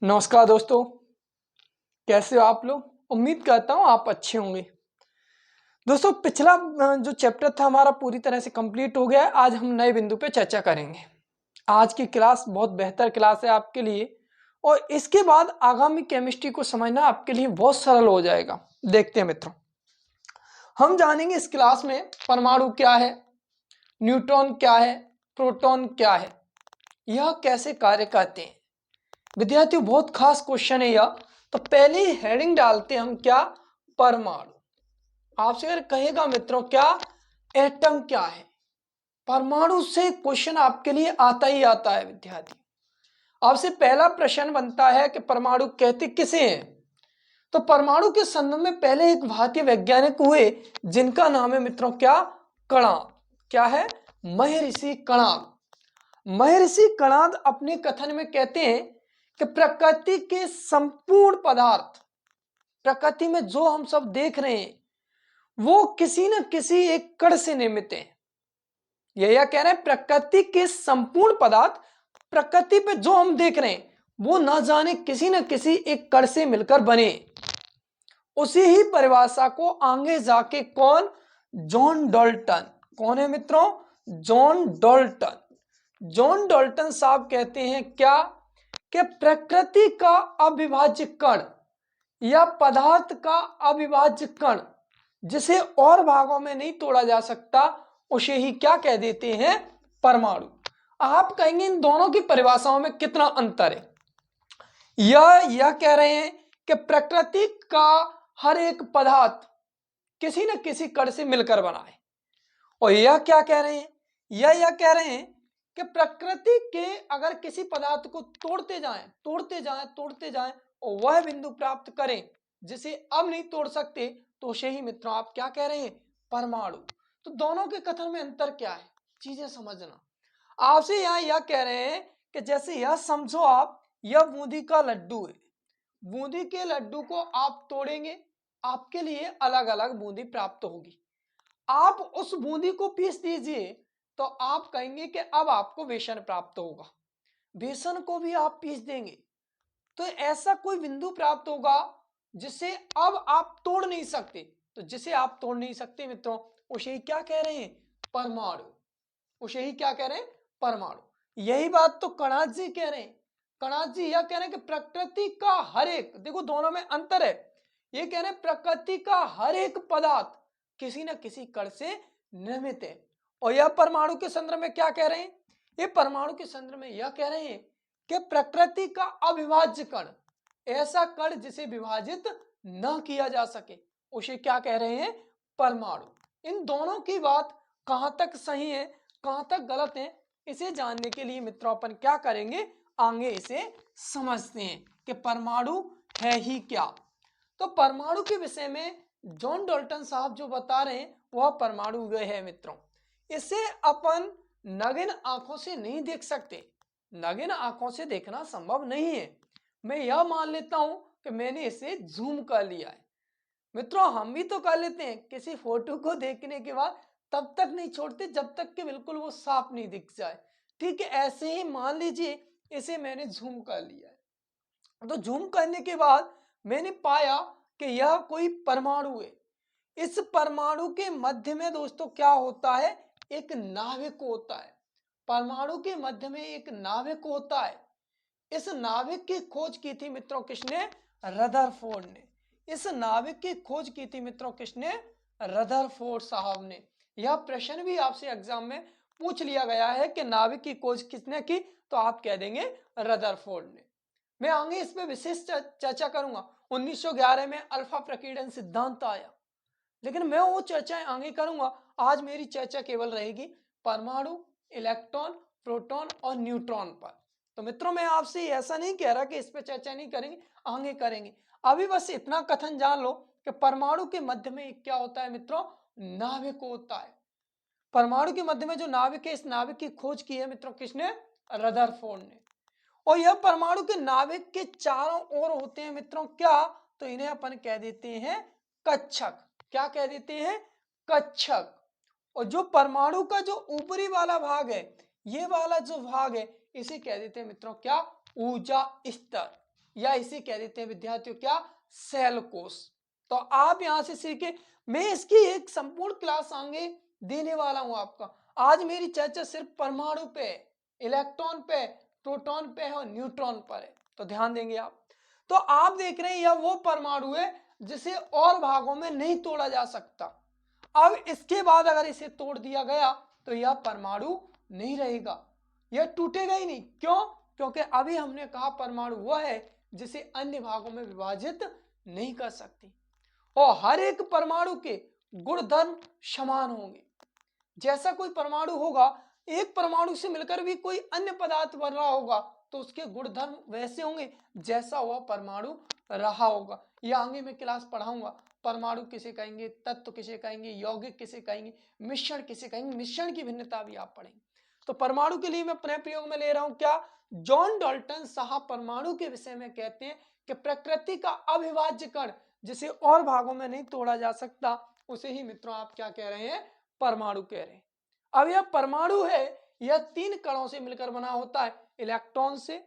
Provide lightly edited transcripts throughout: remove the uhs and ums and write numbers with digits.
नमस्कार दोस्तों, कैसे हो आप लोग। उम्मीद करता हूँ आप अच्छे होंगे। दोस्तों पिछला जो चैप्टर था हमारा पूरी तरह से कंप्लीट हो गया है। आज हम नए बिंदु पे चर्चा करेंगे। आज की क्लास बहुत बेहतर क्लास है आपके लिए और इसके बाद आगामी केमिस्ट्री को समझना आपके लिए बहुत सरल हो जाएगा। देखते हैं मित्रों, हम जानेंगे इस क्लास में परमाणु क्या है, न्यूट्रॉन क्या है, प्रोटॉन क्या है, यह कैसे कार्य करते हैं। विद्यार्थियों बहुत खास क्वेश्चन है यह। तो पहले ही हेडिंग डालते हैं हम, क्या, परमाणु। आपसे अगर कहेगा मित्रों क्या, एटम क्या है, परमाणु से क्वेश्चन आपके लिए आता ही आता है। विद्यार्थी आपसे पहला प्रश्न बनता है कि परमाणु कहते किसे हैं। तो परमाणु के संबंध में पहले एक भारतीय वैज्ञानिक हुए जिनका नाम है मित्रों क्या, कणाद। क्या है, महर्षि कणाद। महर्षि कणाद अपने कथन में कहते हैं कि प्रकृति के संपूर्ण पदार्थ, प्रकृति में जो हम सब देख रहे हैं वो किसी न किसी एक कण से निर्मित है। यह कह रहे हैं प्रकृति के संपूर्ण पदार्थ, प्रकृति पे जो हम देख रहे हैं वो ना जाने किसी न किसी एक कण से मिलकर बने। उसी ही परिभाषा को आगे जाके कौन, जॉन डाल्टन। कौन है मित्रों, जॉन डाल्टन। जॉन डाल्टन साहब कहते हैं क्या, कि प्रकृति का अविभाज्य कण या पदार्थ का अविभाज्य कण जिसे और भागों में नहीं तोड़ा जा सकता उसे ही क्या कह देते हैं, परमाणु। आप कहेंगे इन दोनों की परिभाषाओं में कितना अंतर है। यह कह रहे हैं कि प्रकृति का हर एक पदार्थ किसी न किसी कण से मिलकर बना है। और यह क्या कह रहे हैं, यह कह रहे हैं कि प्रकृति के अगर किसी पदार्थ को तोड़ते जाएं और वह बिंदु प्राप्त करें जिसे अब नहीं तोड़ सकते तो उसे ही मित्रों आप क्या कह रहे हैं, परमाणु। तो दोनों के कथन में अंतर क्या है, चीजें समझना। आपसे यहां यह कह रहे हैं कि जैसे यह समझो आप, यह बूंदी का लड्डू है। बूंदी के लड्डू को आप तोड़ेंगे, आपके लिए अलग अलग बूंदी प्राप्त होगी। आप उस बूंदी को पीस दीजिए तो आप कहेंगे कि अब आपको बेसन प्राप्त होगा। बेसन को भी आप पीस देंगे तो ऐसा कोई बिंदु प्राप्त होगा जिसे अब आप तोड़ नहीं सकते। तो जिसे आप तोड़ नहीं सकते मित्रों उसे ही क्या कह रहे हैं, परमाणु। उसे ही क्या कह रहे हैं, परमाणु। यही बात तो कणाद जी कह रहे हैं। कणाद जी यह कह रहे हैं कि प्रकृति का हर एक, देखो दोनों में अंतर है। ये कह रहे हैं प्रकृति का हर एक पदार्थ किसी न किसी कण से निर्मित है। और यह परमाणु के संदर्भ में क्या कह रहे हैं, ये परमाणु के संदर्भ में यह कह रहे हैं कि प्रकृति का अविभाज्य कण, ऐसा कण जिसे विभाजित न किया जा सके उसे क्या कह रहे हैं, परमाणु। इन दोनों की बात कहां तक सही है कहां तक गलत है इसे जानने के लिए मित्रों अपन क्या करेंगे, आगे इसे समझते हैं कि परमाणु है ही क्या। तो परमाणु के विषय में जॉन डाल्टन साहब जो बता रहे हैं वह परमाणु वह है मित्रों, इसे अपन नग्न आंखों से नहीं देख सकते। नग्न आंखों से देखना संभव नहीं है। मैं यह मान लेता हूं कि मैंने इसे जूम कर लिया है। मित्रों हम भी तो कर लेते हैं, किसी फोटो को देखने के बाद तब तक नहीं छोड़ते जब तक कि बिल्कुल वो साफ नहीं दिख जाए। ठीक है, ऐसे ही मान लीजिए इसे मैंने जूम कर लिया है। तो जूम करने के बाद मैंने पाया कि यह कोई परमाणु है। इस परमाणु के मध्य में दोस्तों क्या होता है, एक नाभिक होता है। परमाणु के मध्य में एक नाभिक होता है। इस नाभिक की खोज की थी मित्रों किसने, रदरफोर्ड ने। इस नाभिक की खोज की थी मित्रों किसने, रदरफोर्ड साहब ने। यह प्रश्न भी आपसे एग्जाम में पूछ लिया गया है कि नाभिक की खोज किसने की, तो आप कह देंगे रदरफोर्ड ने। मैं आगे इस पे विशेष चर्चा करूंगा। 1911 में अल्फा प्रकीर्णन सिद्धांत आया, लेकिन मैं वो चर्चाएं आगे करूंगा। आज मेरी चर्चा केवल रहेगी परमाणु, इलेक्ट्रॉन, प्रोटॉन और न्यूट्रॉन पर। तो मित्रों मैं आपसे ऐसा नहीं कह रहा कि इस पर चर्चा नहीं करेंगे, आगे करेंगे। अभी बस इतना कथन जान लो कि परमाणु के मध्य में क्या होता है मित्रों, नाभिक होता है। परमाणु के मध्य में जो नाभिक है, इस नाभिक की खोज की है मित्रों किसने, रदरफोर्ड ने। और यह परमाणु के नाभिक के चारों ओर होते हैं मित्रों क्या, तो इन्हें अपन कह देते हैं कक्षक। क्या कह देते हैं, कक्षक। और जो परमाणु का जो ऊपरी वाला भाग है, ये वाला जो भाग है इसे कह देते हैं मित्रों क्या, ऊर्जा स्तर। या इसे कह देते हैं विद्यार्थियों क्या, सेल कोश। तो आप यहां से सीखे, मैं इसकी एक संपूर्ण क्लास आगे देने वाला हूं आपका। आज मेरी चर्चा सिर्फ परमाणु पे, इलेक्ट्रॉन पे, प्रोटॉन पे है और न्यूट्रॉन पर है, तो ध्यान देंगे आप। तो आप देख रहे हैं यह वो परमाणु है जिसे और भागों में नहीं तोड़ा जा सकता। अब इसके बाद अगर इसे तोड़ दिया गया तो यह परमाणु नहीं रहेगा, यह टूटेगा ही नहीं। क्यों? क्योंकि अभी हमने कहा परमाणु वह है जिसे अन्य भागों में विभाजित नहीं कर सकती, और हर एक परमाणु के गुणधर्म समान होंगे। जैसा कोई परमाणु होगा, एक परमाणु से मिलकर भी कोई अन्य पदार्थ बन रहा होगा तो उसके गुणधर्म वैसे होंगे जैसा वह परमाणु रहा होगा। यह आगे मैं क्लास पढ़ाऊंगा, परमाणु किसे कहेंगे, तत्व किसे कहेंगे, यौगिक किसे कहेंगे, मिश्रण किसे कहेंगे, मिश्रण की भिन्नता भी आप पढ़ेंगे। तो परमाणु के लिए मैं पुनः प्रयोग में ले रहा हूं क्या, जॉन डाल्टन साहब परमाणु के विषय में कहते हैं कि प्रकृति का अविभाज्य कण जिसे और भागों में नहीं तोड़ा जा सकता, उसे ही मित्रों आप क्या कह रहे हैं, परमाणु कह रहे हैं। अब यह परमाणु है, यह 3 कणों से मिलकर बना होता है, इलेक्ट्रॉन से,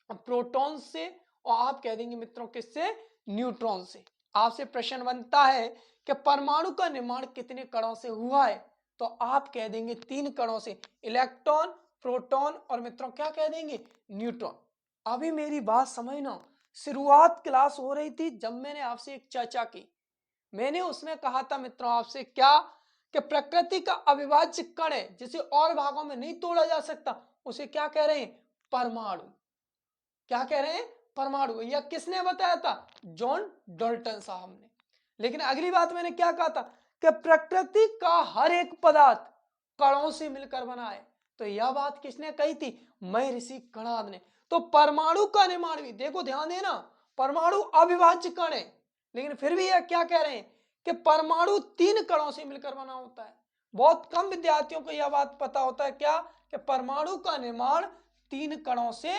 प्रोटॉन से, और आप कह देंगे मित्रों किससे, न्यूट्रॉन से। आपसे प्रश्न बनता है कि परमाणु का निर्माण कितने कणों से हुआ है, तो आप कह देंगे 3 कणों से, इलेक्ट्रॉन, प्रोटॉन और मित्रों क्या कह देंगे, न्यूट्रॉन। अभी मेरी बात समझना, शुरुआत क्लास हो रही थी जब मैंने आपसे एक चर्चा की, मैंने उसमें कहा था मित्रों आपसे क्या, कि प्रकृति का अविभाज्य कण है जिसे और भागों में नहीं तोड़ा जा सकता, उसे क्या कह रहे हैं, परमाणु। क्या कह रहे हैं, परमाणु। यह किसने बताया था, जॉन डाल्टन साहब ने। लेकिन अगली बात मैंने क्या कहा था, कि प्रकृति का हर एक पदार्थ कणों से मिलकर बना है, तो यह बात किसने कही थी, महर्षि कणाद ने। तो परमाणु का निर्माण भी देखो, ध्यान देना, परमाणु अविभाज्य कण है, लेकिन फिर भी यह क्या कह रहे हैं कि परमाणु 3 कणों से मिलकर बना होता है। बहुत कम विद्यार्थियों को यह बात पता होता है क्या, कि परमाणु का निर्माण 3 कणों से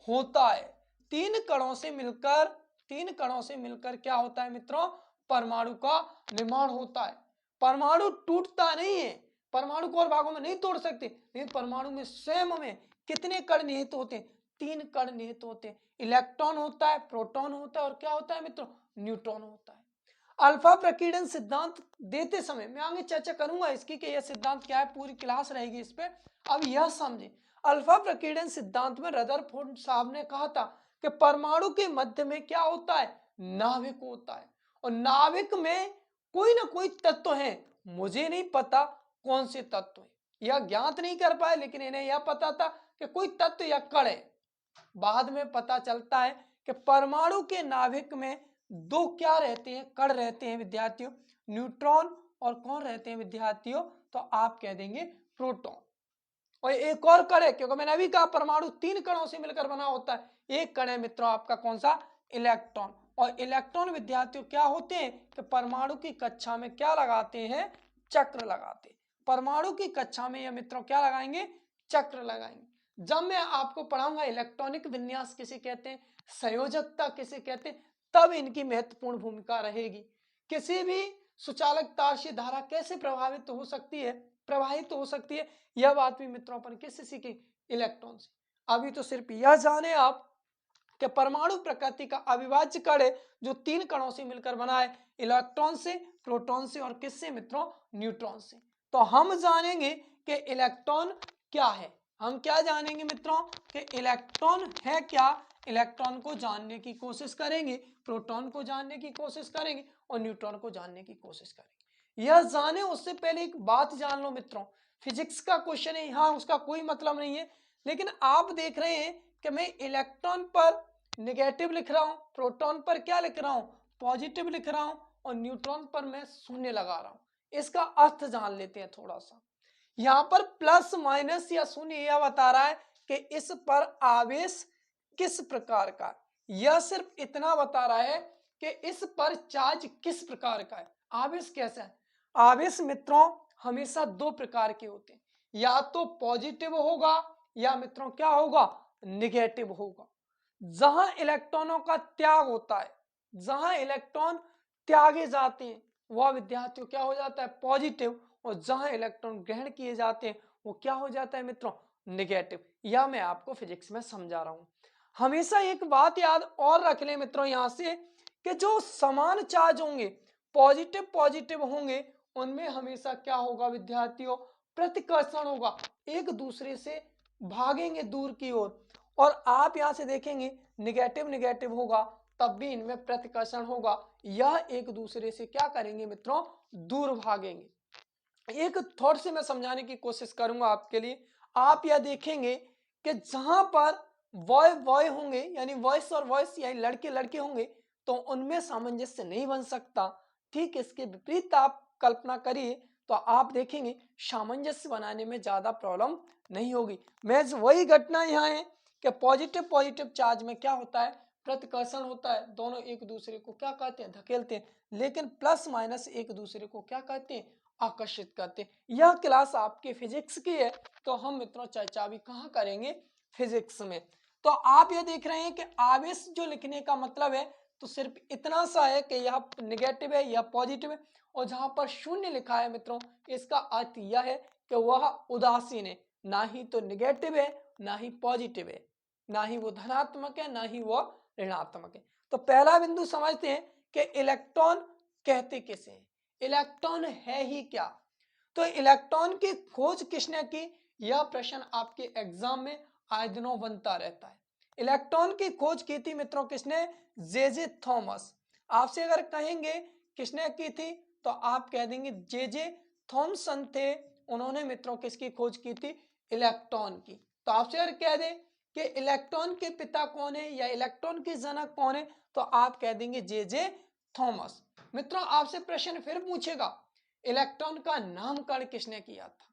होता है। 3 कणों से मिलकर, 3 कणों से मिलकर क्या होता है मित्रों, परमाणु का निर्माण होता है। परमाणु टूटता नहीं है, परमाणु को और भागों में नहीं तोड़ सकते, लेकिन परमाणु में स्वयं में कितने कण निहित होते हैं, 3 कण निहित होते हैं। इलेक्ट्रॉन होता है, प्रोटॉन होता है और क्या होता है मित्रों, न्यूट्रॉन होता है। अल्फा प्रकीर्णन सिद्धांत देते समय मैं आगे चर्चा करूंगा इसकी कि यह सिद्धांत क्या है, पूरी क्लास रहेगी इस पे। अब यह समझे, अल्फा प्रकीर्णन सिद्धांत में रदरफोर्ड साहब ने कहा था कि परमाणु के मध्य में क्या होता है, नाभिक होता है, और नाभिक में कोई ना कोई तत्व है, मुझे नहीं पता कौन से तत्व है, यह ज्ञात नहीं कर पाए, लेकिन इन्हें यह पता था कि कोई तत्व या कण है। बाद में पता चलता है कि परमाणु के नाभिक में 2 क्या रहते हैं, कण रहते हैं विद्यार्थियों, न्यूट्रॉन, और कौन रहते हैं विद्यार्थियों, तो आप कह देंगे प्रोटॉन। और एक और कण है, क्योंकि मैंने अभी कहा परमाणु 3 कणों से मिलकर बना होता है, एक कण है मित्रों आपका कौन सा, इलेक्ट्रॉन। और इलेक्ट्रॉन विद्यार्थियों क्या होते हैं कि परमाणु की कक्षा में क्या लगाते हैं, चक्र लगाते हैं। परमाणु की कक्षा में यह मित्रों क्या लगाएंगे, चक्र लगाएंगे। जब मैं आपको पढ़ाऊंगा इलेक्ट्रॉनिक विन्यास किसे कहते हैं, संयोजकता किसे कहते हैं, तब इनकी महत्वपूर्ण भूमिका रहेगी। किसी भी सुचालक तार से धारा कैसे प्रभावित हो सकती है, प्रवाहित हो सकती है, यह बात भी मित्रों अपन किससे सीखे, इलेक्ट्रॉन से। अभी तो सिर्फ यह जाने आप कि परमाणु प्रकृति का अविभाज्य कण है जो 3 कणों से मिलकर बना है, इलेक्ट्रॉन से, प्रोटॉन से और किससे मित्रों, न्यूट्रॉन से। तो हम जानेंगे कि इलेक्ट्रॉन क्या है, हम क्या जानेंगे मित्रों कि इलेक्ट्रॉन है क्या, इलेक्ट्रॉन को जानने की कोशिश करेंगे, प्रोटॉन को जानने की कोशिश करेंगे और न्यूट्रॉन को जानने की कोशिश करेंगे। यह जाने उससे पहले एक बात जान लो मित्रों, फिजिक्स का क्वेश्चन है, यहाँ उसका कोई मतलब नहीं है, लेकिन आप देख रहे हैं कि मैं इलेक्ट्रॉन पर नेगेटिव लिख रहा हूं, प्रोटॉन पर क्या लिख रहा हूं, पॉजिटिव लिख रहा हूं, और न्यूट्रॉन पर मैं शून्य लगा रहा हूं। इसका अर्थ जान लेते हैं थोड़ा सा। यहां पर प्लस माइनस या शून्य यह बता रहा है कि इस पर आवेश किस प्रकार का, यह सिर्फ इतना बता रहा है कि इस पर चार्ज किस प्रकार का है, आवेश कैसा है। आवेश मित्रों हमेशा 2 प्रकार के होते हैं, या तो पॉजिटिव होगा या मित्रों क्या होगा, निगेटिव होगा। जहां इलेक्ट्रॉनों का त्याग होता है, जहां इलेक्ट्रॉन त्यागे जाते हैं वह विद्यार्थियों क्या हो जाता है, पॉजिटिव, और जहां इलेक्ट्रॉन ग्रहण किए जाते हैं वो क्या हो जाता है मित्रों, निगेटिव। यह मैं आपको फिजिक्स में समझा रहा हूं। हमेशा एक बात याद और रख लें मित्रों यहाँ से कि जो समान चार्ज होंगे, पॉजिटिव पॉजिटिव होंगे, उनमें हमेशा क्या होगा विद्यार्थियों, प्रतिकर्षण होगा, एक दूसरे से भागेंगे दूर की ओर। और आप यहाँ से देखेंगे निगेटिव निगेटिव होगा तब भी इनमें प्रतिकर्षण होगा, यह एक दूसरे से क्या करेंगे मित्रों, दूर भागेंगे। एक थॉट से मैं समझाने की कोशिश करूंगा आपके लिए। आप यह देखेंगे कि जहां पर बॉय बॉय होंगे यानी वॉइस और वॉइस यानी लड़के लड़के होंगे तो उनमें सामंजस्य नहीं बन सकता। ठीक इसके विपरीत आप कल्पना करिए तो आप देखेंगे सामंजस्य बनाने में ज्यादा प्रॉब्लम नहीं होगी। मैं वही घटना यहाँ है कि पॉजिटिव पॉजिटिव चार्ज में क्या होता है, प्रतिकर्षण होता है, दोनों एक दूसरे को क्या कहते हैं, धकेलते हैं। लेकिन प्लस माइनस एक दूसरे को क्या कहते हैं, आकर्षित करते हैं। यह क्लास आपके फिजिक्स की है तो हम मित्रों चर्चा भी कहाँ करेंगे, फिजिक्स में। तो आप ये देख रहे हैं कि आवेश जो लिखने का मतलब है तो सिर्फ इतना सा है कि यह निगेटिव है या पॉजिटिव है, और जहां पर शून्य लिखा है मित्रों इसका अर्थ यह है कि वह उदासीन है, ना ही तो निगेटिव है ना ही पॉजिटिव है, ना ही वो धनात्मक है ना ही वो ऋणात्मक है। तो पहला बिंदु समझते हैं कि इलेक्ट्रॉन कहते किसे हैं, इलेक्ट्रॉन है ही क्या। तो इलेक्ट्रॉन की खोज किसने की, यह प्रश्न आपके एग्जाम में आए दिनों बनता रहता है। इलेक्ट्रॉन की खोज की थी मित्रों किसने, जे थॉमस। आपसे अगर कहेंगे किसने की थी तो आप कह देंगे जे थॉमसन थे, उन्होंने मित्रों किसकी खोज की थी, इलेक्ट्रॉन की। तो आपसे अगर कह दे कि इलेक्ट्रॉन के पिता कौन है या इलेक्ट्रॉन के जनक कौन है तो आप कह देंगे जे थॉमस। मित्रों आपसे प्रश्न फिर पूछेगा इलेक्ट्रॉन का नामकरण किसने किया था,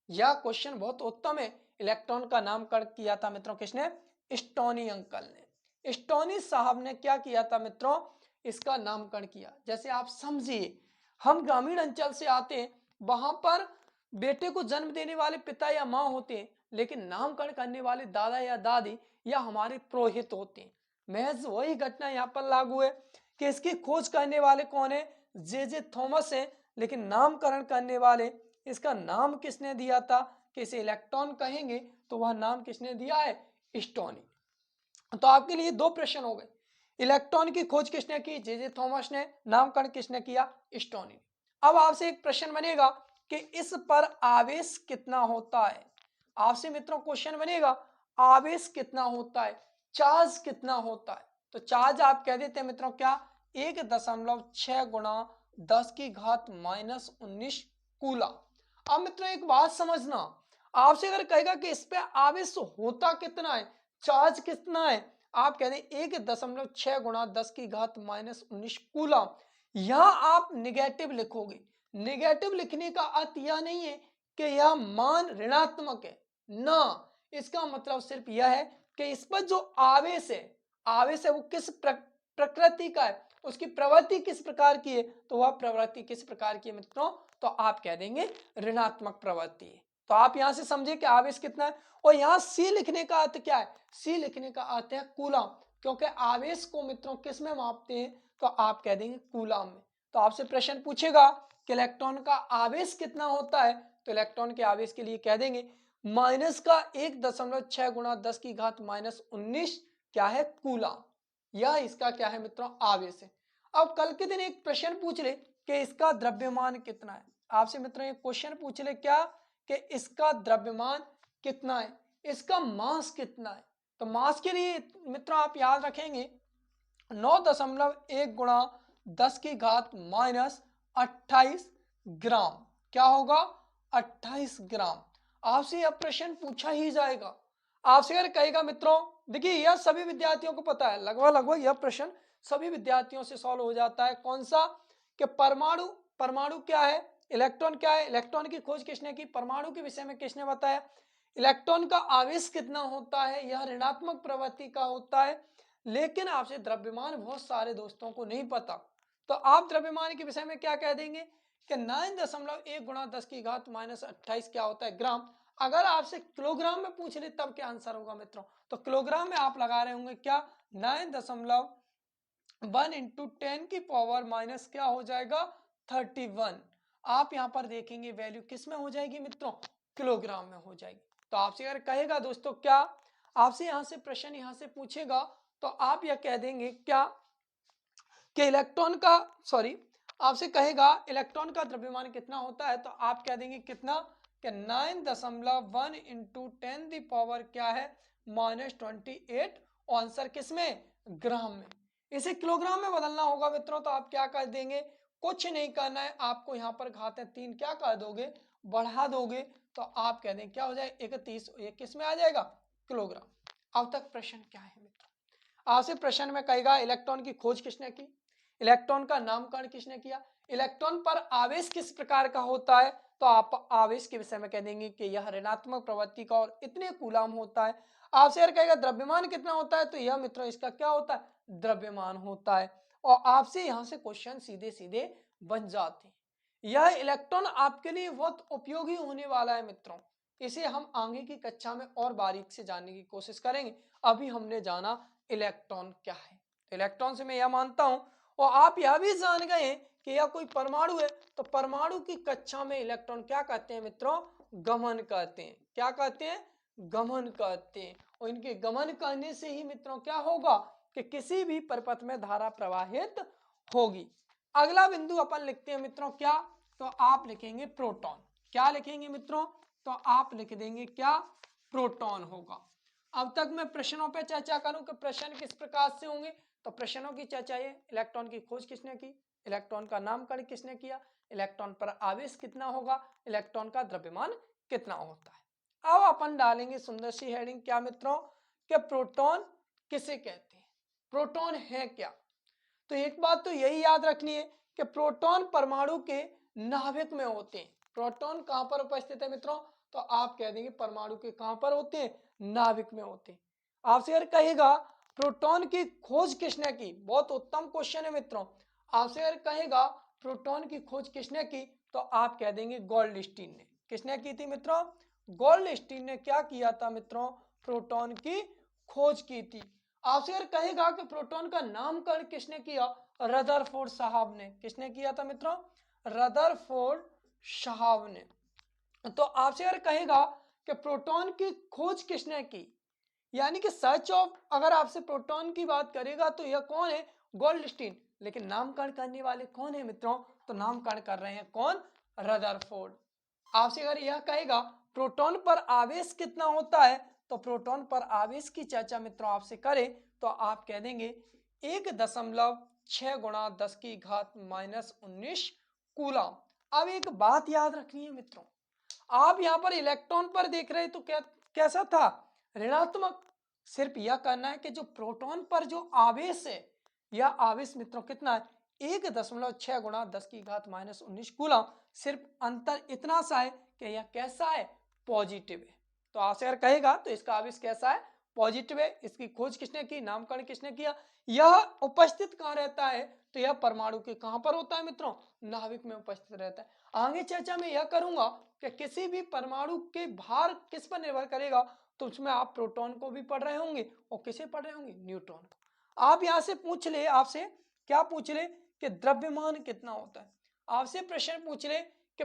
यह क्वेश्चन बहुत उत्तम है। इलेक्ट्रॉन का नामकरण किया था मित्रों किसने, स्टोनी अंकल ने। स्टोनी साहब ने क्या किया था मित्रों, इसका नामकरण किया। जैसे आप समझिए हम ग्रामीण अंचल से आते हैं, वहां पर बेटे को जन्म देने वाले पिता या माँ होते हैं, लेकिन नामकरण करने वाले दादा या दादी या हमारे पुरोहित होते हैं। महज वही घटना यहाँ पर लागू है कि इसकी खोज करने वाले कौन है, जे थॉमस है, लेकिन नामकरण करने वाले इसका नाम किसने दिया था कि इसे इलेक्ट्रॉन कहेंगे तो वह नाम किसने दिया है, स्टोनी। तो आपके लिए दो प्रश्न हो गए, इलेक्ट्रॉन की खोज किसने की, जे थॉमस ने, नामकरण किसने किया, स्टोनी। अब आपसे एक प्रश्न बनेगा कि इस पर आवेश कितना होता है। आपसे मित्रों क्वेश्चन बनेगा आवेश कितना होता है, चार्ज कितना होता है। तो चार्ज आप कह देते हैं मित्रों क्या, 1.6 गुणा 10 की घात -19 कूला। अब मित्रों एक बात समझना, आपसे अगर कहेगा कि इस पे आवेश होता कितना है, चार्ज कितना है, आप कह दें 1.6 गुणा 10 की घात -19 कूलम। यहां आप निगेटिव लिखोगे। निगेटिव लिखने का अर्थ यह नहीं है कि यह मान ऋणात्मक है, ना, इसका मतलब सिर्फ यह है कि इस पर जो आवेश है वो किस प्रकृति का है, उसकी प्रवृत्ति किस प्रकार की है, तो वह प्रवृत्ति किस प्रकार की है मित्रों, तो आप कह देंगे ऋणात्मक प्रवृत्ति है। तो आप यहां से समझिए कि आवेश कितना है। और यहां सी लिखने का अर्थ क्या है, सी लिखने का अर्थ है कूलम, क्योंकि आवेश को मित्रों किस में मापते हैं, तो आप कह देंगे कूलम में। तो आपसे प्रश्न पूछेगा कि इलेक्ट्रॉन का आवेश कितना होता है, तो इलेक्ट्रॉन के आवेश के लिए कह देंगे माइनस का 1.6 गुणा 10 की घात -19 क्या है, कूलम। यह इसका क्या है मित्रों, आवेश है। अब कल के दिन एक प्रश्न पूछ ले कि इसका द्रव्यमान कितना है। आपसे मित्रों एक क्वेश्चन पूछ ले क्या, कि इसका द्रव्यमान कितना है, इसका मास कितना है। तो मास के लिए मित्रों आप याद रखेंगे 9.1 गुणा 10 की घात -28 ग्राम, क्या होगा, 28 ग्राम। आपसे यह प्रश्न पूछा ही जाएगा। आपसे अगर कहेगा मित्रों, देखिए यह सभी विद्यार्थियों को पता है, लगभग लगभग यह प्रश्न सभी विद्यार्थियों से सॉल्व हो जाता है। कौन सा, कि परमाणु, परमाणु क्या है, इलेक्ट्रॉन क्या है, इलेक्ट्रॉन की खोज किसने की, परमाणु के विषय में किसने बताया, इलेक्ट्रॉन का आवेश कितना होता है, यह ऋणात्मक प्रवृत्ति का होता है। लेकिन आपसे द्रव्यमान बहुत सारे दोस्तों को नहीं पता, तो आप द्रव्यमान के विषय में क्या कह देंगे कि 9.1 गुणा 10 की घात -28 क्या होता है, ग्राम। अगर आपसे किलोग्राम में पूछ ले तब क्या आंसर होगा मित्रों, तो किलोग्राम में आप लगा रहे होंगे क्या, 9.1 इंटू 10 की पावर माइनस क्या हो जाएगा 31। आप यहां पर देखेंगे वैल्यू किस में हो जाएगी मित्रों, किलोग्राम में हो जाएगी। तो आपसे अगर कहेगा दोस्तों क्या, आपसे यहाँ से प्रश्न यहाँ से पूछेगा तो आप यह कह देंगे क्या कि इलेक्ट्रॉन का आपसे कहेगा इलेक्ट्रॉन का द्रव्यमान कितना होता है, तो आप कह देंगे कितना कि 9.1 इंटू 10 क्या है -28। आंसर किसमें, ग्राम में। इसे किलोग्राम में बदलना होगा मित्रों, तो आप क्या कर देंगे, कुछ नहीं करना है आपको, यहाँ पर घाते 3 क्या कर दोगे, बढ़ा दोगे, तो आप कह देंगे क्या हो जाए 31, ये किस में आ जाएगा, किलोग्राम। अब तक प्रश्न क्या है मित्रों, आपसे प्रश्न में कहेगा इलेक्ट्रॉन की खोज किसने की, इलेक्ट्रॉन का नामकरण किसने किया, इलेक्ट्रॉन पर आवेश किस प्रकार का होता है, तो आप आवेश के विषय में कह देंगे कि यह ऋणात्मक प्रवृत्ति का और इतने कूलाम होता है। आपसे यार कहेगा द्रव्यमान कितना होता है, तो यह मित्रों इसका क्या होता है, द्रव्यमान होता है। और आपसे यहां से क्वेश्चन सीधे सीधे बन जाते हैं। यह इलेक्ट्रॉन आपके लिए बहुत उपयोगी होने वाला है मित्रों, इसे हम आगे की कक्षा में और बारीक से जानने की कोशिश करेंगे। अभी हमने जाना इलेक्ट्रॉन क्या है, तो इलेक्ट्रॉन से मैं यह मानता हूं, और आप यह भी जान गए कि यह कोई परमाणु है, तो परमाणु की कक्षा में इलेक्ट्रॉन क्या कहते हैं मित्रों, गमन कहते हैं। क्या कहते हैं, गमन कहते हैं। और इनके गमन करने से ही मित्रों क्या होगा कि किसी भी परपथ में धारा प्रवाहित होगी। अगला बिंदु अपन लिखते हैं मित्रों क्या, तो आप लिखेंगे प्रोटॉन। क्या लिखेंगे मित्रों, तो आप लिख देंगे क्या, प्रोटॉन होगा। अब तक मैं प्रश्नों पर चर्चा करूं कि प्रश्न किस प्रकार से होंगे, तो प्रश्नों की चर्चा ये, इलेक्ट्रॉन की खोज किसने की, इलेक्ट्रॉन का नामकरण किसने किया, इलेक्ट्रॉन पर आवेश कितना होगा, इलेक्ट्रॉन का द्रव्यमान कितना होता है। अब अपन डालेंगे सुंदर सी हेडिंग क्या मित्रों, कि प्रोटॉन किसे कहते हैं, प्रोटॉन है क्या। तो एक बात तो यही याद रखनी है कि प्रोटॉन परमाणु के नाभिक में होते हैं। प्रोटॉन कहां पर उपस्थित है मित्रों, तो आप कह देंगे परमाणु के कहां पर होते हैं, नाभिक में होते हैं। आपसे अगर कहेगा प्रोटॉन की खोज किसने की, बहुत उत्तम क्वेश्चन है मित्रों। आपसे अगर कहेगा प्रोटॉन की खोज किसने की, तो आप कह देंगे गोल्डस्टीन ने। किसने की थी मित्रों, गोल्डस्टीन ने क्या किया था मित्रों, प्रोटॉन की खोज की थी। आपसे अगर कहेगा कि प्रोटॉन का नामकरण किसने किया, रदरफोर्ड साहब ने। किसने किया था मित्रों, रदरफोर्ड साहब ने। तो आपसे अगर कहेगा कि प्रोटॉन की खोज किसने की, यानी कि सर्च ऑफ, अगर आपसे प्रोटॉन की बात करेगा तो यह कौन है, गोल्डस्टीन। लेकिन नामकरण करने वाले कौन है मित्रों, तो नामकरण कर रहे हैं कौन, रदरफोर्ड। आपसे अगर यह कहेगा प्रोटॉन पर आवेश कितना होता है, तो प्रोटॉन पर आवेश की चर्चा मित्रों आपसे करें तो आप कह देंगे 1.6 गुणा 10 की घात -19 कूलम। अब एक बात याद रखनी है मित्रों, आप यहाँ पर इलेक्ट्रॉन पर देख रहे तो क्या कैसा था, ऋणात्मक। सिर्फ यह करना है कि जो प्रोटॉन पर जो आवेश है, यह आवेश मित्रों कितना है, 1.6 गुणा 10 की घात -19 कूलम। सिर्फ अंतर इतना सा है कि यह कैसा है, पॉजिटिव है। तो आपसे अगर कहेगा तो इसका आवेश कैसा है, पॉजिटिव है। इसकी खोज किसने की, नामकरण किसने किया, यह उपस्थित कहाँ रहता है, तो यह परमाणु के कहां पर होता है मित्रों, नाभिक में उपस्थित रहता है। आगे चर्चा में यह करूंगा कि किसी भी परमाणु के भार किस पर निर्भर करेगा, तो उसमें आप प्रोटॉन को भी पढ़ रहे होंगे और किसे पढ़ रहे होंगे, न्यूट्रॉन को। आप यहां से पूछ ले, आपसे क्या पूछ ले कि द्रव्यमान कितना होता है। आपसे प्रश्न पूछ ले कि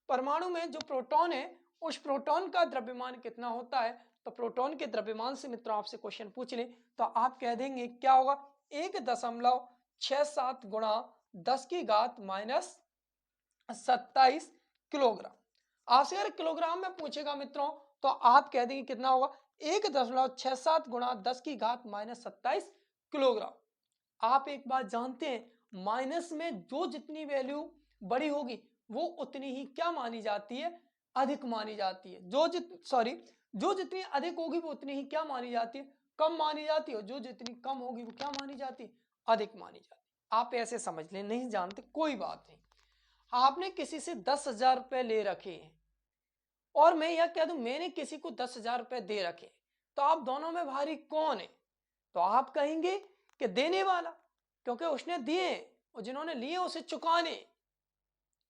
परमाणु में जो प्रोटॉन है, उस प्रोटॉन का द्रव्यमान कितना होता है। तो प्रोटॉन के द्रव्यमान से मित्रों आपसे क्वेश्चन पूछ ले तो आप कह देंगे क्या होगा, 1.67 गुणा 10 की घात -27 किलोग्राम। आपसे अगर किलोग्राम में पूछेगा मित्रों तो आप कह देंगे कितना होगा, 1.67 गुणा 10 की घात -27 किलोग्राम। आप एक बात जानते हैं, माइनस में जो जितनी वैल्यू बड़ी होगी वो उतनी ही क्या मानी जाती है, अधिक मानी जाती है। जो जितनी अधिक होगी वो उतनी ही क्या मानी जाती है, कम मानी जाती है। जो जितनी कम होगी वो क्या मानी जाती है, अधिक मानी जाती है। आप ऐसे समझ लें, नहीं जानते कोई बात नहीं। आपने किसी से 10,000 रुपए ले रखे हैं और मैं यह कह दूं मैंने किसी को 10,000 रुपए दे रखे, तो आप दोनों में भारी कौन है, तो आप कहेंगे कि देने वाला, क्योंकि उसने दिए और जिन्होंने लिए उसे चुकाने।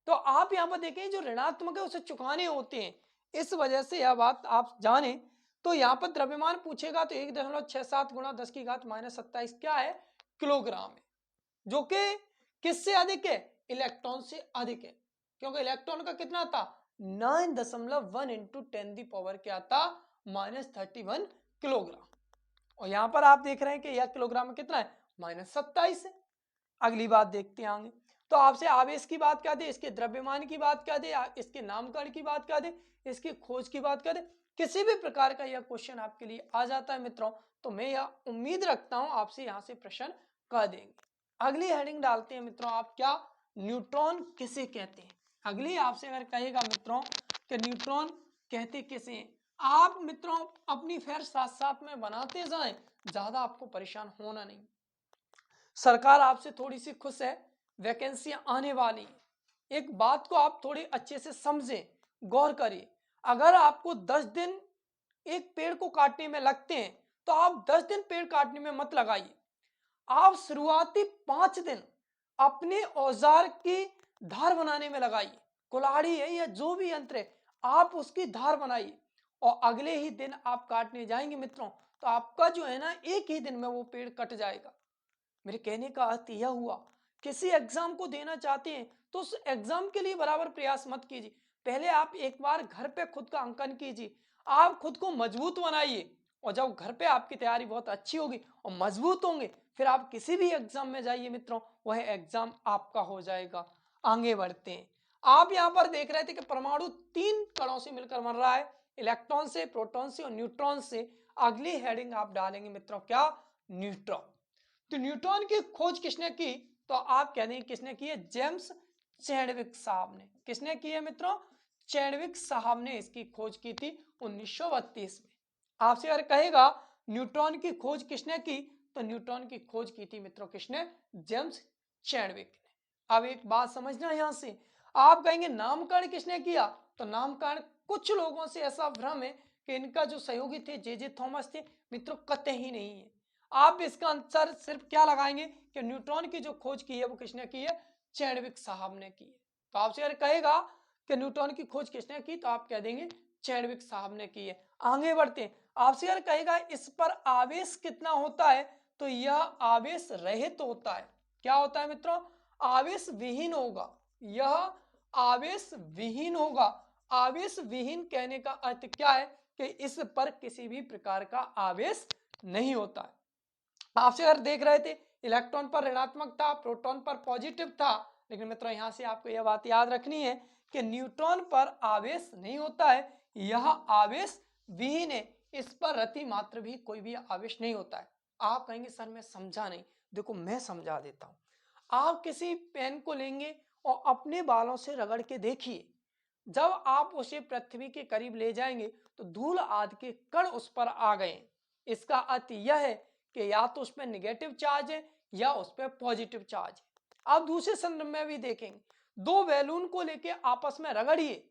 तो आप यहां पर देखें जो ऋणात्मक है उसे चुकाने होते हैं, इस वजह से यह बात आप जाने। तो यहां पर द्रव्यमान पूछेगा तो 1.67 गुणा 10 की घात -27 क्या है, किलोग्राम है, जो कि किससे अधिक है, इलेक्ट्रॉन से अधिक है। क्योंकि इलेक्ट्रॉन का कितना था, 9.1 इंटू 10 दी पावर क्या था, -31 किलोग्राम। और यहां पर आप देख रहे हैं कि यह किलोग्राम में कितना है, -27 है। अगली बात देखते हैं आगे। तो आपसे आवेश की बात कर दे, इसके द्रव्यमान की बात कर दे, इसके नामकरण की बात कर दे, इसकी खोज की बात कर दे, किसी भी प्रकार का यह क्वेश्चन आपके लिए आ जाता है मित्रों, तो मैं यह उम्मीद रखता हूं आपसे यहां से प्रश्न कर देंगे। अगली हेडिंग डालते हैं मित्रों, आप क्या, न्यूट्रॉन किसे कहते हैं। अगली आपसे अगर कहेगा मित्रों कि न्यूट्रॉन कहते किसे हैं, आप मित्रों अपनी फेर साथ साथ में बनाते जाएं, ज्यादा आपको परेशान होना नहीं। सरकार आपसे थोड़ी सी खुश है, वैकेंसियां आने वाली हैं। एक बात को आप थोड़ी अच्छे से समझें, गौर करिए। अगर आपको 10 दिन एक पेड़ को काटने में लगते हैं तो आप 10 दिन पेड़ काटने में मत लगाइए। आप शुरुआती 5 दिन अपने औजार की धार बनाने में लगाइए। कुल्हाड़ी है या जो भी यंत्र है, आप उसकी धार बनाइए और अगले ही दिन आप काटने जाएंगे मित्रों, तो आपका जो है ना, एक ही दिन में वो पेड़ कट जाएगा। मेरे कहने का अर्थ यह हुआ, किसी एग्जाम को देना चाहते हैं तो उस एग्जाम के लिए बराबर प्रयास मत कीजिए। पहले आप एक बार घर पे खुद का अंकन कीजिए, आप खुद को मजबूत बनाइए, और जब घर पे आपकी तैयारी बहुत अच्छी होगी और मजबूत होंगे, फिर आप किसी भी एग्जाम में जाइए मित्रों, वह एग्जाम आपका हो जाएगा। आगे बढ़ते हैं। आप यहाँ पर देख रहे थे कि परमाणु 3 कणों से मिलकर बन रहा है, इलेक्ट्रॉन से, प्रोटॉन से और न्यूट्रॉन से। अगली हेडिंग आप डालेंगे मित्रों क्या, न्यूट्रॉन। तो न्यूट्रॉन की खोज किसने की, तो आप कह देंगे किसने की है, जेम्स चैडविक साहब ने। किसने की है मित्रों, चैडविक साहब ने इसकी खोज की थी 1932 में। आपसे अगर कहेगा न्यूट्रॉन की खोज किसने की, तो न्यूट्रॉन की खोज की थी मित्रों किसने, जेम्स चैडविक ने। अब एक बात समझना यहां से, आप कहेंगे नामकरण किसने किया, तो नामकरण कुछ लोगों से ऐसा भ्रम है कि इनका जो सहयोगी थे जे थॉमस थे मित्रों, कतई नहीं है। आप इसका आंसर सिर्फ क्या लगाएंगे कि न्यूट्रॉन की जो खोज की है वो किसने की है, चैडविक साहब ने की है। तो आपसे अगर कहेगा कि न्यूट्रॉन की खोज किसने की, तो आप कह देंगे चैडविक साहब ने की है। आगे बढ़ते हैं। आपसे अगर कहेगा इस पर आवेश कितना होता है, तो यह आवेश रहित होता है। क्या होता है मित्रों, आवेश विहीन होगा, यह आवेश विहीन होगा। आवेश विहीन कहने का अर्थ क्या है कि इस पर किसी भी प्रकार का आवेश नहीं होता है। आपसे अगर देख रहे थे इलेक्ट्रॉन पर ऋणात्मक था, प्रोटॉन पर पॉजिटिव था, लेकिन मित्रों यहां से आपको यह बात याद रखनी है कि न्यूट्रॉन पर आवेश नहीं होता है, यह आवेश विहीन है, इस पर रति मात्र भी कोई भी आवेश नहीं होता है। आप कहेंगे सर मैं समझा नहीं, देखो मैं समझा देता हूं। आप किसी पेन को लेंगे और अपने बालों से रगड़ के देखिए, जब आप उसे पृथ्वी के करीब ले जाएंगे तो धूल आदि के कण उस पर आ गए। इसका अर्थ यह है कि या तो उस पर निगेटिव चार्ज है या उस पर पॉजिटिव चार्ज है। आप दूसरे संदर्भ में भी देखेंगे, दो बैलून को लेके आपस में रगड़िए,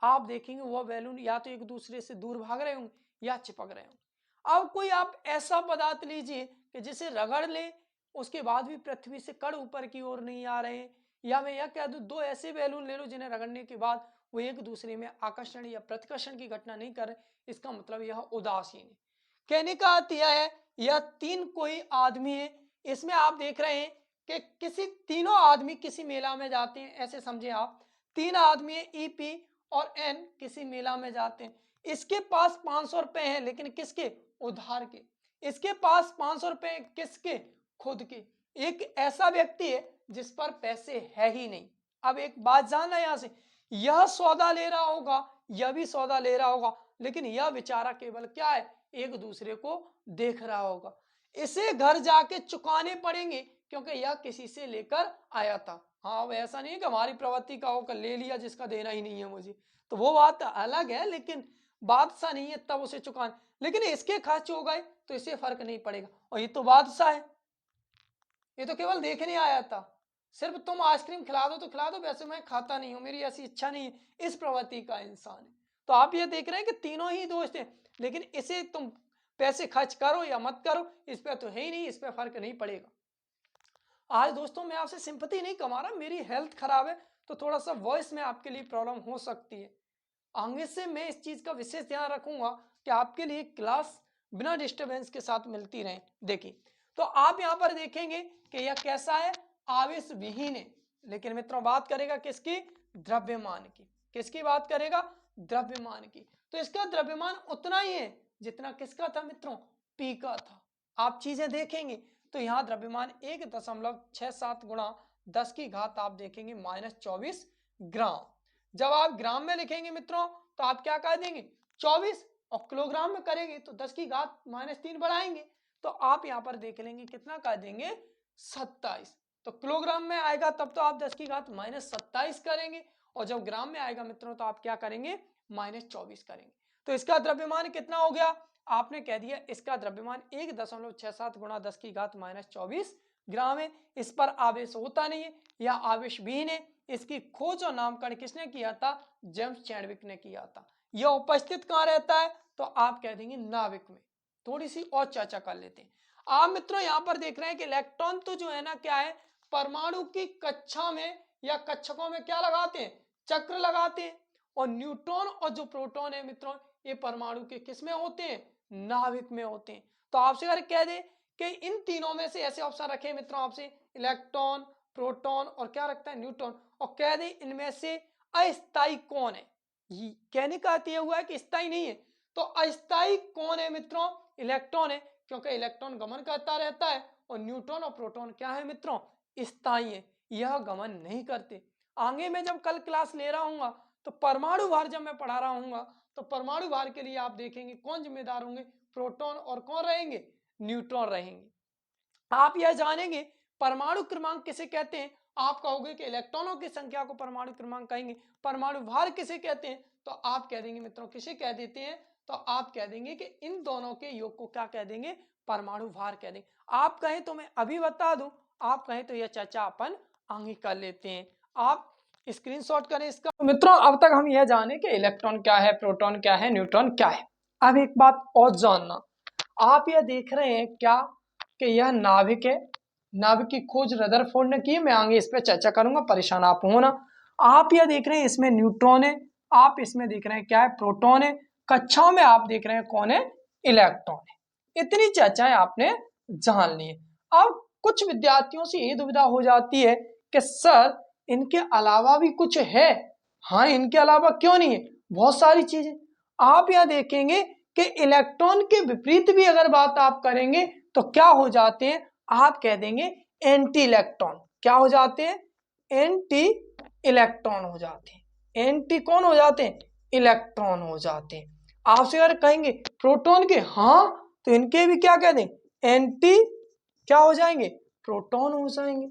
आप देखेंगे वह बैलून या तो एक दूसरे से दूर भाग रहे होंगे या चिपक रहे होंगे। अब कोई आप ऐसा पदार्थ लीजिए कि जिसे रगड़ ले, उसके बाद भी पृथ्वी से कण ऊपर की ओर नहीं आ रहे हैं, या मैं यह कह दूं दो ऐसे बैलून ले लो जिन्हें रगड़ने के बाद वो एक दूसरे में आकर्षण या प्रतिकर्षण की घटना नहीं कर रहे, इसका मतलब यह उदासीन है। कहने का अर्थ यह है, यह 3 कोई आदमी है, इसमें आप देख रहे हैं कि किसी तीनों आदमी किसी मेला में जाते हैं, ऐसे समझे आप 3 आदमी है, ईपी और एन किसी मेला में जाते हैं। इसके पास 500 रुपए है, लेकिन किसके, उधार के। इसके पास 500 रुपए किसके, खुद के। एक ऐसा व्यक्ति है जिस पर पैसे है ही नहीं। अब एक बात जानना यहां से, यह सौदा ले रहा होगा, यह भी सौदा ले रहा होगा, लेकिन यह बेचारा केवल क्या है, एक दूसरे को देख रहा होगा। इसे घर जाके चुकाने पड़ेंगे क्योंकि यह किसी से लेकर आया था। हाँ, अब ऐसा नहीं है कि हमारी प्रवृत्ति का होकर ले लिया जिसका देना ही नहीं है मुझे, तो वो बात अलग है, लेकिन बादशाह नहीं है तब उसे चुकाने, लेकिन इसके खर्च हो गए तो इसे फर्क नहीं पड़ेगा। और ये तो बादशाह है, ये तो केवल देखने आया था, सिर्फ तुम आइसक्रीम खिला दो तो खिला दो, वैसे मैं खाता नहीं हूं, मेरी ऐसी इच्छा नहीं है, इस प्रवृत्ति का इंसान है। तो आप ये देख रहे हैं कि तीनों ही दोस्त हैं, लेकिन इसे तुम पैसे खर्च करो या मत करो, इस पर तो है ही नहीं, इस पर फर्क नहीं पड़ेगा। आज दोस्तों मैं आपसे सिंपैथी नहीं कमा रहा, मेरी हेल्थ खराब है तो थोड़ा सा वॉइस में आपके लिए प्रॉब्लम हो सकती है। आगे से मैं इस चीज का विशेष ध्यान रखूंगा कि आपके लिए क्लास बिना डिस्टरबेंस के साथ मिलती रहे। देखिए, तो आप यहां पर देखेंगे कि यह कैसा है, आवेश विहीन है। लेकिन मित्रों बात करेगा किसकी, द्रव्यमान की। किसकी बात करेगा, द्रव्यमान की। तो इसका द्रव्यमान उतना ही है जितना किसका था मित्रों, P का था। आप चीजें देखेंगे तो यहाँ द्रव्यमान 1.67 गुणा 10 की घात आप देखेंगे -24 ग्राम। जब आप ग्राम में लिखेंगे मित्रों तो आप क्या कर देंगे 24, और किलोग्राम में करेंगे तो 10 की घात -3 बढ़ाएंगे तो आप यहाँ पर देख लेंगे कितना कर देंगे 27। तो किलोग्राम में आएगा तब तो आप 10 की घात -27 करेंगे, और जब ग्राम में आएगा मित्रों तो आप क्या करेंगे -24 करेंगे। तो इसका द्रव्यमान कितना हो गया, आपने कह दिया इसका द्रव्यमान 1.67 गुणा 10 की घात -24 ग्राम है। इस पर आवेश होता नहीं है या आवेश विहीन है। इसकी खोज और नामकरण किसने किया था, जेम्स चैडविक ने किया था। यह उपस्थित कहाँ रहता है, तो आप कह देंगे नाभिक में। थोड़ी सी और चर्चा कर लेते हैं। आप मित्रों यहाँ पर देख रहे हैं कि इलेक्ट्रॉन तो जो है ना क्या है, परमाणु की कक्षा में या कक्षकों में क्या लगाते हैं, चक्र लगाते हैं, और न्यूट्रॉन और जो प्रोटॉन है मित्रों ये परमाणु के किस में होते हैं, नाभिक में होते हैं। तो आपसे अगर कह दे कि इन तीनों में से ऐसे ऑप्शन रखे मित्रों आपसे, इलेक्ट्रॉन, प्रोटॉन और क्या रखता है न्यूट्रॉन, और कह दे इनमें से अस्थायी कौन है, कहने का अर्थ यह हुआ है कि स्थायी नहीं है। तो अस्थायी कौन है मित्रों, इलेक्ट्रॉन है, क्योंकि इलेक्ट्रॉन गमन करता रहता है, और न्यूट्रॉन और प्रोटॉन क्या है मित्रों, स्थायी है, यह गमन नहीं करते। आगे मैं जब कल क्लास ले रहा हूँ तो परमाणु भार जब मैं पढ़ा रहा हूँ तो परमाणु भार के लिए आप देखेंगे कौन जिम्मेदार होंगे, प्रोटॉन और कौन रहेंगे, न्यूट्रॉन रहेंगे। आप यह जानेंगे परमाणु क्रमांक किसे कहते हैं, आप कहोगे कि इलेक्ट्रॉनों की संख्या को परमाणु क्रमांक कहेंगे। परमाणु भार किसे कहते हैं, तो आप कह देंगे मित्रों किसे कह देते हैं, तो आप कह देंगे कि इन दोनों के योग को क्या कह देंगे, परमाणु भार कह देंगे। आप कहें तो मैं अभी बता दूं, आप कहें तो यह चर्चा अपन आगे कर लेते हैं। आप स्क्रीनशॉट करें इसका। तो मित्रों अब तक हम यह जाने कि इलेक्ट्रॉन क्या है, प्रोटॉन क्या है, न्यूट्रॉन क्या है। अब एक बात और जानना, आप यह देख रहे हैं क्या कि यह नाभिक है, नाभिक की खोज रदरफोर्ड ने की। मैं आगे इस पर चर्चा करूंगा, परेशान आप होना। आप यह देख रहे हैं इसमें न्यूट्रॉन है, आप इसमें देख रहे हैं क्या है, प्रोटॉन है, कक्षाओं में आप देख रहे हैं कौन है, इलेक्ट्रॉन है। इतनी चर्चाएं आपने जान ली। अब कुछ विद्यार्थियों से ये दुविधा हो जाती है कि सर इनके अलावा भी कुछ है। हाँ, इनके अलावा क्यों नहीं है, बहुत सारी चीजें। आप यह देखेंगे कि इलेक्ट्रॉन के विपरीत भी अगर बात आप करेंगे तो क्या हो जाते हैं, आप कह देंगे एंटी इलेक्ट्रॉन। क्या हो जाते हैं, एंटी इलेक्ट्रॉन हो जाते हैं। एंटी कौन हो जाते हैं, इलेक्ट्रॉन हो जाते हैं। आपसे अगर कहेंगे प्रोटॉन के, हाँ तो इनके भी क्या कह दें, एंटी क्या हो जाएंगे, प्रोटॉन हो जाएंगे।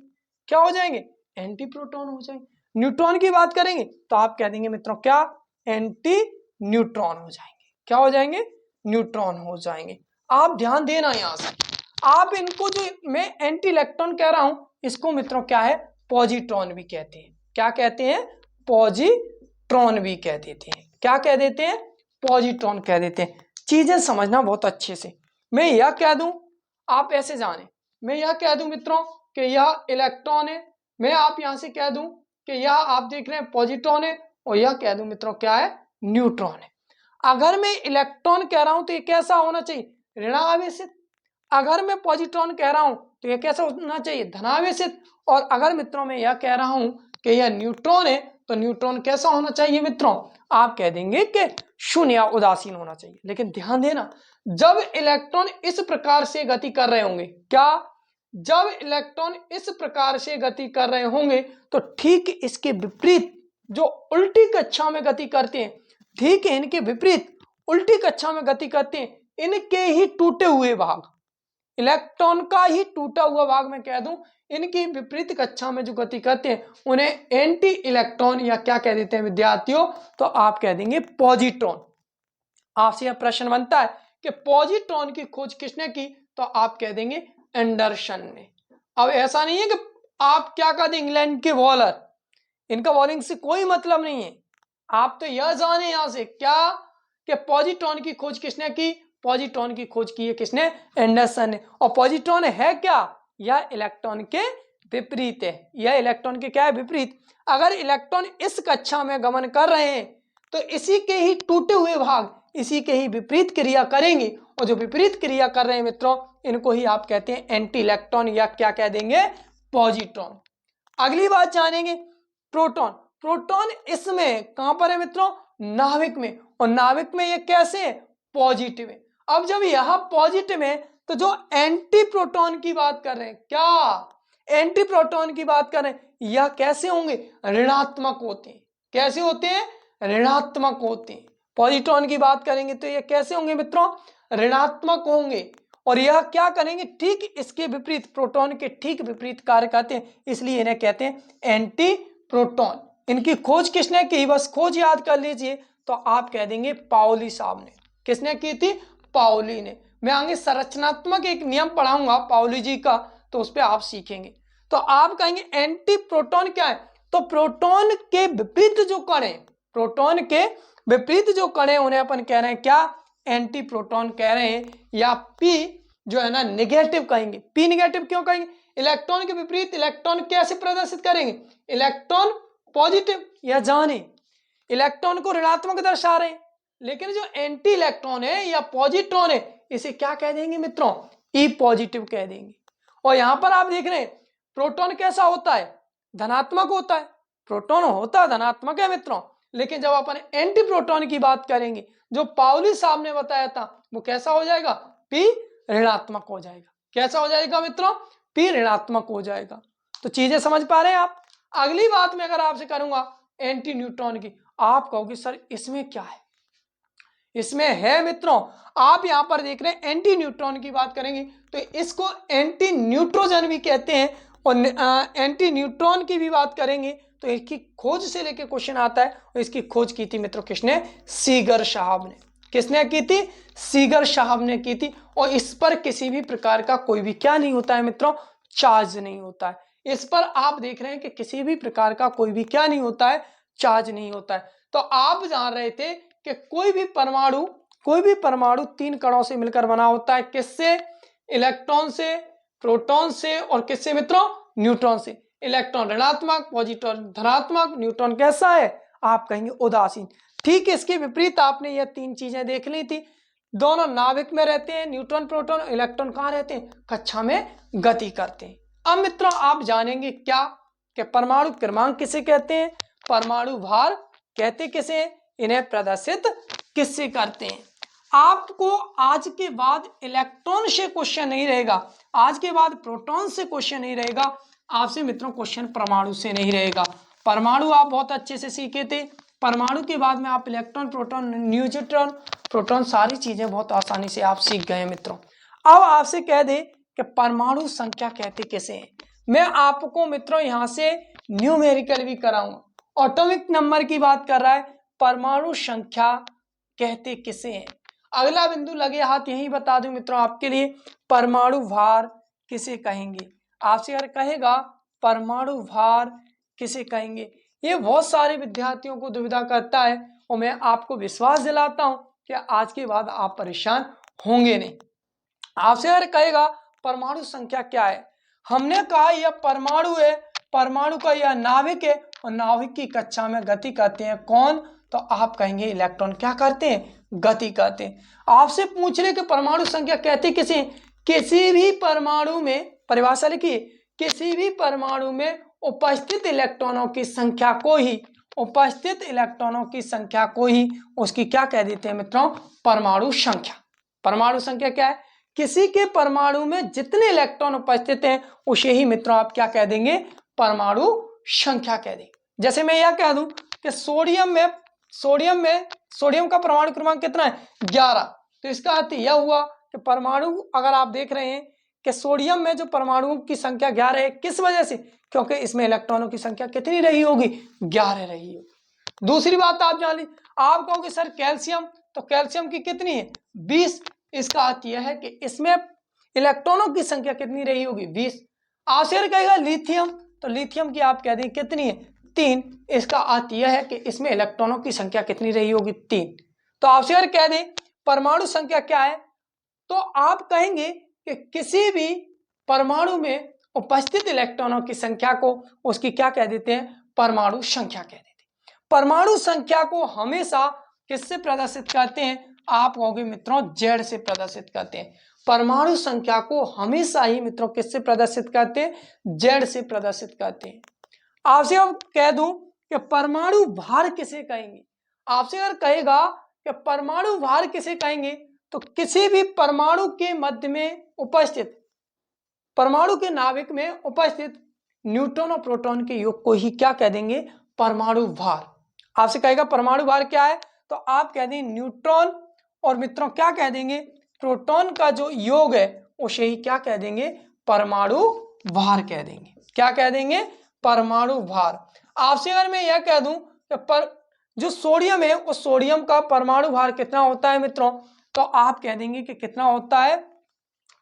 क्या हो जाएंगे, एंटी प्रोटॉन हो जाएंगे। न्यूट्रॉन की बात करेंगे तो आप कह देंगे मित्रों क्या, एंटी न्यूट्रॉन हो जाएंगे। क्या हो जाएंगे, न्यूट्रॉन हो जाएंगे। आप ध्यान देना यहां से, आप इनको जो मैं एंटी इलेक्ट्रॉन कह रहा हूं इसको मित्रों क्या है, पॉजिट्रॉन भी कहते हैं। क्या कहते हैं, पॉजिट्रॉन भी कह देते हैं। क्या कह देते हैं, पॉजिट्रॉन कह देते हैं। चीजें समझना बहुत अच्छे से। मैं यह कह दूं, आप ऐसे जाने, मैं यह कह दूं मित्रों कि यह इलेक्ट्रॉन है, मैं आप यहां से कह दूं कि यह आप देख रहे हैं पॉजिट्रॉन है, और यह कह दूं मित्रों क्या है, न्यूट्रॉन है। अगर मैं इलेक्ट्रॉन कह रहा हूं तो ये कैसा होना चाहिए, ऋणावेशित। अगर मैं पॉजिट्रॉन कह रहा हूं तो यह कैसा होना चाहिए, धनावेशित। और अगर मित्रों मैं यह कह रहा हूं कि यह न्यूट्रॉन है तो न्यूट्रॉन कैसा होना चाहिए मित्रों, आप कह देंगे कि शून्य या उदासीन होना चाहिए। लेकिन ध्यान देना, जब इलेक्ट्रॉन इस प्रकार से गति कर रहे होंगे, क्या, जब इलेक्ट्रॉन इस प्रकार से गति कर रहे होंगे तो ठीक इसके विपरीत जो उल्टी कक्षा में गति करते हैं, ठीक है इनके विपरीत उल्टी कक्षा में गति करते हैं, इनके ही टूटे हुए भाग, इलेक्ट्रॉन का ही टूटा हुआ भाग मैं कह दूं, इनकी विपरीत कक्षा में जो गति करते हैं उन्हें एंटी इलेक्ट्रॉन या क्या कह देते हैं विद्यार्थियों, तो आप कह देंगे पॉजिट्रॉन। आपसे यह प्रश्न बनता है कि पॉजिट्रॉन की खोज किसने की, तो आप कह देंगे एंडरसन ने। अब ऐसा नहीं है कि आप क्या कह दें, इंग्लैंड के बॉलर, इनका बॉलिंग से कोई मतलब नहीं है। आप तो यह जाने यहां से क्या कि पॉजिट्रॉन की खोज किसने की, पॉजिट्रॉन की खोज की है किसने, एंडरसन ने। और पॉजिट्रॉन है क्या, यह इलेक्ट्रॉन के विपरीत है। यह इलेक्ट्रॉन के क्या है, विपरीत। अगर इलेक्ट्रॉन इस कक्षा में गमन कर रहे हैं तो इसी के ही टूटे हुए भाग इसी के ही विपरीत क्रिया करेंगे, और जो विपरीत क्रिया कर रहे हैं मित्रों इनको ही आप कहते हैं एंटी इलेक्ट्रॉन या क्या कह देंगे, पॉजिट्रॉन। अगली बात जानेंगे प्रोटॉन। प्रोटॉन इसमें कहां पर है मित्रों, नाभिक में, और नाभिक में ये कैसे है, पॉजिटिव है। अब जब यह पॉजिटिव है तो जो एंटी प्रोटॉन की बात कर रहे हैं, क्या एंटी प्रोटॉन की बात कर रहे हैं, यह कैसे होंगे, ऋणात्मक होते हैं। कैसे होते हैं, ऋणात्मक होते हैं। पॉजिट्रॉन की बात करेंगे तो ये कैसे होंगे मित्रों, ऋणात्मक होंगे। और यह क्या करेंगे, ठीक इसके विपरीत, प्रोटॉन के ठीक विपरीत कार्य करते हैं, इसलिए इन्हें कहते हैं एंटी प्रोटॉन। इनकी खोज किसने की, बस खोज याद कर लीजिए, तो आप कह देंगे पाउली साहब ने। किसने की थी, पाउली ने। मैं आगे संरचनात्मक एक नियम पढ़ाऊंगा पाउली जी का, तो उस पर आप सीखेंगे। तो आप कहेंगे एंटी प्रोटॉन क्या है, तो प्रोटॉन के विपरीत जो कण है, प्रोटॉन के विपरीत जो कण है उन्हें अपन कह रहे हैं क्या, एंटी प्रोटॉन कह रहे हैं, या पी जो है ना नेगेटिव कहेंगे। पी नेगेटिव क्यों कहेंगे, इलेक्ट्रॉन के विपरीत इलेक्ट्रॉन कैसे प्रदर्शित करेंगे, इलेक्ट्रॉन पॉजिटिव, या जाने इलेक्ट्रॉन को ऋणात्मक दर्शा रहे हैं, लेकिन जो एंटी इलेक्ट्रॉन है या पॉजिट्रॉन है इसे क्या कह देंगे मित्रों, ई पॉजिटिव कह देंगे। और यहां पर आप देख रहे हैं प्रोटॉन कैसा होता है, धनात्मक होता है, प्रोटॉन होता धनात्मक है मित्रों, लेकिन जब अपन एंटी प्रोटॉन की बात करेंगे, जो पाउली साहब ने बताया था, वो कैसा हो जाएगा, पी ऋणात्मक हो जाएगा। कैसा हो जाएगा मित्रों, पी ऋणात्मक हो जाएगा। तो चीजें समझ पा रहे हैं आप। अगली बात मैं अगर आपसे करूंगा एंटी न्यूट्रॉन की, आप कहोगे सर इसमें क्या है, इसमें है मित्रों, आप यहां पर देख रहे हैं एंटी न्यूट्रॉन की बात करेंगे तो इसको एंटी न्यूट्रोजन भी कहते हैं, और एंटी न्यूट्रॉन की भी बात करेंगे तो इसकी खोज से लेके क्वेश्चन आता है, और इसकी खोज की थी मित्रों किसने, सीगर साहब ने। किसने की थी, सीगर साहब ने की थी। और इस पर किसी भी प्रकार का कोई भी क्या नहीं होता है मित्रों, चार्ज नहीं होता है। इस पर आप देख रहे हैं कि किसी भी प्रकार का कोई भी क्या नहीं होता है, चार्ज नहीं होता है। तो आप जान रहे थे कि कोई भी परमाणु 3 कणों से मिलकर बना होता है, किससे, इलेक्ट्रॉन से, प्रोटॉन से, और किससे मित्रों, न्यूट्रॉन से। इलेक्ट्रॉन ऋणात्मक, पॉजिट्रॉन धनात्मक, न्यूट्रॉन कैसा है, आप कहेंगे उदासीन। ठीक इसके विपरीत आपने ये 3 चीजें देख ली थी, दोनों नाभिक में रहते हैं, न्यूट्रॉन प्रोटॉन, इलेक्ट्रॉन कहां रहते हैं, कक्षा में गति करते हैं। अब मित्रों आप जानेंगे क्या कि परमाणु क्रमांक किसे कहते हैं, परमाणु भार कहते किसे, इन्हें प्रदर्शित किससे करते हैं। आपको आज के बाद इलेक्ट्रॉन से क्वेश्चन नहीं रहेगा, आज के बाद प्रोटॉन से क्वेश्चन नहीं रहेगा, आपसे मित्रों क्वेश्चन परमाणु से नहीं रहेगा। परमाणु आप बहुत अच्छे से सीखे थे, परमाणु के बाद में आप इलेक्ट्रॉन, प्रोटॉन, न्यूट्रॉन, प्रोटॉन सारी चीजें बहुत आसानी से आप सीख गए मित्रों। अब आपसे कह दे कि परमाणु संख्या कहते किसे हैं, मैं आपको मित्रों यहां से न्यूमेरिकल भी कराऊंगा। एटॉमिक नंबर की बात कर रहा है, परमाणु संख्या कहते किसे हैं। अगला बिंदु लगे हाथ यही बता दूं मित्रों आपके लिए, परमाणु भार किसे कहेंगे। आपसे अगर कहेगा परमाणु भार किसे कहेंगे, ये बहुत सारे विद्यार्थियों को दुविधा करता है, और मैं आपको विश्वास दिलाता हूं कि आज के बाद आप परेशान होंगे नहीं। आपसे अगर कहेगा परमाणु संख्या क्या है, हमने कहा यह परमाणु है, परमाणु का यह नाभिक है, और नाभिक की कक्षा में गति करते हैं कौन, तो आप कहेंगे इलेक्ट्रॉन क्या करते हैं, गति करते हैं। आपसे पूछ ले कि परमाणु संख्या कहते किसे, किसी भी परमाणु में, परिभाषा लिखिए, किसी भी परमाणु में उपस्थित इलेक्ट्रॉनों की संख्या को ही, उपस्थित इलेक्ट्रॉनों की संख्या को ही उसकी क्या कह देते हैं मित्रों, परमाणु संख्या। परमाणु संख्या क्या है, किसी के परमाणु में जितने इलेक्ट्रॉन उपस्थित हैं उसे ही मित्रों आप क्या कह देंगे, परमाणु संख्या कह देंगे। जैसे मैं यह कह दूं कि सोडियम का परमाणु क्रमांक कितना है, 11, तो इसका अर्थ यह हुआ कि परमाणु, अगर आप देख रहे हैं कि सोडियम में जो परमाणुओं की संख्या 11 है, किस वजह से, क्योंकि इसमें इलेक्ट्रॉनों की संख्या कितनी रही होगी, 11 रही होगी। दूसरी बात आप जान ली, आप कहोगे सर कैल्शियम, तो कैल्शियम की कितनी है, 20, इसका अर्थ यह है कि इसमें इलेक्ट्रॉनों की संख्या कितनी रही होगी, 20। आपसे कहेगा लिथियम, तो लिथियम की आप कह दें कितनी है, 3, इसका अर्थ यह है कि इसमें इलेक्ट्रॉनों की संख्या कितनी रही होगी, 3। तो आपसे अगर कह दें परमाणु संख्या क्या है, तो आप कहेंगे कि किसी भी परमाणु में उपस्थित इलेक्ट्रॉनों की संख्या को उसकी क्या कह देते हैं, परमाणु संख्या कह देते हैं। परमाणु संख्या को हमेशा किससे प्रदर्शित करते हैं, आप कहोगे मित्रों जेड से प्रदर्शित करते हैं। परमाणु संख्या को हमेशा ही मित्रों किससे प्रदर्शित करते हैं, जेड से प्रदर्शित करते हैं। आपसे अब कह दूं कि परमाणु भार किसे कहेंगे, आपसे अगर कहेगा कि परमाणु भार किसे कहेंगे, तो किसी भी परमाणु के मध्य में उपस्थित, परमाणु के नाभिक में उपस्थित न्यूट्रॉन और प्रोटॉन के योग को ही क्या कह देंगे? परमाणु भार। आपसे कहेगा परमाणु भार क्या है, तो आप कह देंगे न्यूट्रॉन और मित्रों क्या कह देंगे? प्रोटॉन का जो योग है उसे ही क्या कह देंगे? परमाणु भार कह देंगे। क्या कह देंगे? परमाणु भार। आपसे अगर मैं यह कह दूं कि जो सोडियम है उस सोडियम का परमाणु भार कितना होता है मित्रों, तो आप कह देंगे कि कितना होता है?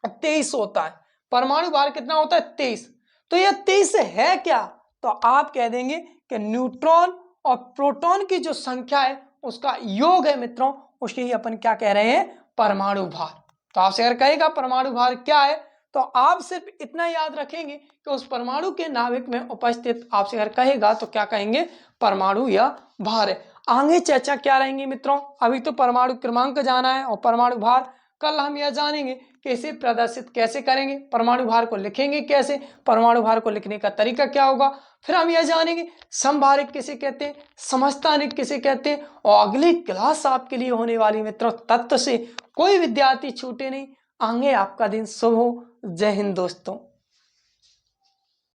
23 होता है। परमाणु भार कितना होता है? 23। तो यह 23 है क्या? तो आप कह देंगे कि न्यूट्रॉन और प्रोटॉन की जो संख्या है उसका योग है मित्रों, उसके ही अपन क्या कह रहे हैं? परमाणु भार। तो आपसे अगर कहेगा परमाणु भार क्या है, तो आप सिर्फ इतना याद रखेंगे कि उस परमाणु के नाभिक में उपस्थित, आपसे अगर कहेगा तो क्या कहेंगे? परमाणु या भार है। आगे चर्चा क्या रहेंगी मित्रों? अभी तो परमाणु क्रमांक जाना है और परमाणु भार कल हम यह जानेंगे कि इसे प्रदर्शित कैसे करेंगे, परमाणु भार को लिखेंगे कैसे, परमाणु भार को लिखने का तरीका क्या होगा। फिर हम यह जानेंगे समभारिक किसे कहते हैं, समस्थानिक किसे कहते हैं। और अगली क्लास आपके लिए होने वाली मित्रों तत्व से कोई विद्यार्थी छूटे नहीं। आगे आपका दिन शुभ हो। जय हिंद दोस्तों।